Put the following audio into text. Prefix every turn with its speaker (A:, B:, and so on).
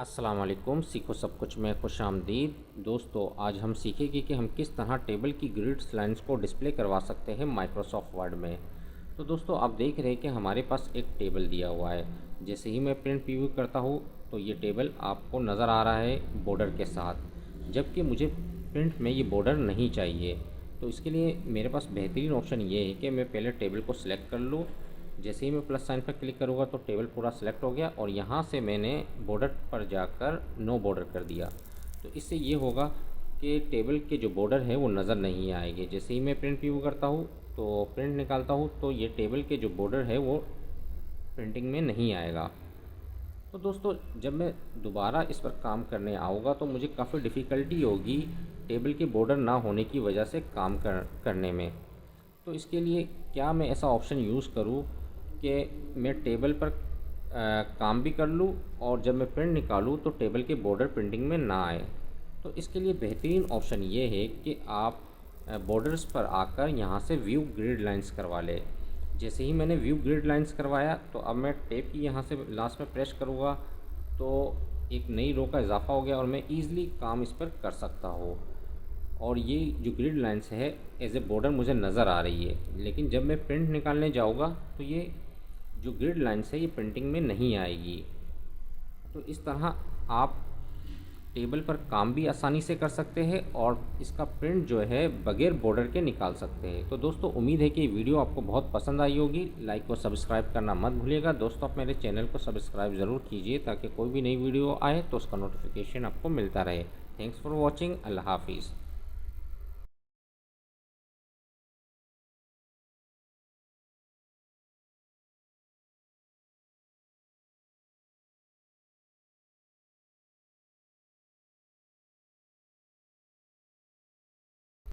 A: अस्सलाम वालेकुम। सीखो सब कुछ में खुश आमदीद। दोस्तों, आज हम सीखेंगे कि हम किस तरह टेबल की ग्रिड्स लाइंस को डिस्प्ले करवा सकते हैं माइक्रोसॉफ्ट वर्ड में। तो दोस्तों, आप देख रहे हैं कि हमारे पास एक टेबल दिया हुआ है। जैसे ही मैं प्रिंट प्रीव्यू करता हूँ तो ये टेबल आपको नज़र आ रहा है बॉर्डर के साथ, जबकि मुझे प्रिंट में ये बॉर्डर नहीं चाहिए। तो इसके लिए मेरे पास बेहतरीन ऑप्शन ये है कि मैं पहले टेबल को सिलेक्ट कर लूँ। जैसे ही मैं प्लस साइन पर क्लिक करूँगा तो टेबल पूरा सेलेक्ट हो गया और यहाँ से मैंने बॉर्डर पर जाकर नो बॉर्डर कर दिया। तो इससे ये होगा कि टेबल के जो बॉर्डर है वो नज़र नहीं आएंगे। जैसे ही मैं प्रिंट व्यू करता हूँ तो प्रिंट निकालता हूँ तो ये टेबल के जो बॉर्डर है वो प्रिंटिंग में नहीं आएगा। तो दोस्तों, जब मैं दोबारा इस पर काम करने आऊँगा तो मुझे काफ़ी डिफ़िकल्टी होगी टेबल के बॉर्डर ना होने की वजह से काम करने में। तो इसके लिए क्या मैं ऐसा ऑप्शन यूज़ करूँ कि मैं टेबल पर काम भी कर लूँ और जब मैं प्रिंट निकालूँ तो टेबल के बॉर्डर प्रिंटिंग में ना आए। तो इसके लिए बेहतरीन ऑप्शन ये है कि आप बॉर्डर्स पर आकर यहाँ से व्यू ग्रिड लाइंस करवा लें। जैसे ही मैंने व्यू ग्रिड लाइंस करवाया तो अब मैं टेप की यहाँ से लास्ट में प्रेस करूँगा तो एक नई रो का इजाफा हो गया और मैं ईज़िली काम इस पर कर सकता हूँ। और ये जो ग्रिड लाइंस है एज ए बॉर्डर मुझे नज़र आ रही है, लेकिन जब मैं प्रिंट निकालने जाऊँगा तो ये जो ग्रिड लाइंस है ये प्रिंटिंग में नहीं आएगी। तो इस तरह आप टेबल पर काम भी आसानी से कर सकते हैं और इसका प्रिंट जो है बगैर बॉर्डर के निकाल सकते हैं। तो दोस्तों, उम्मीद है कि ये वीडियो आपको बहुत पसंद आई होगी। लाइक और सब्सक्राइब करना मत भूलिएगा। दोस्तों, आप मेरे चैनल को सब्सक्राइब ज़रूर कीजिए ताकि कोई भी नई वीडियो आए तो उसका नोटिफिकेशन आपको मिलता रहे। Thanks for watching. अल्लाह हाफिज़।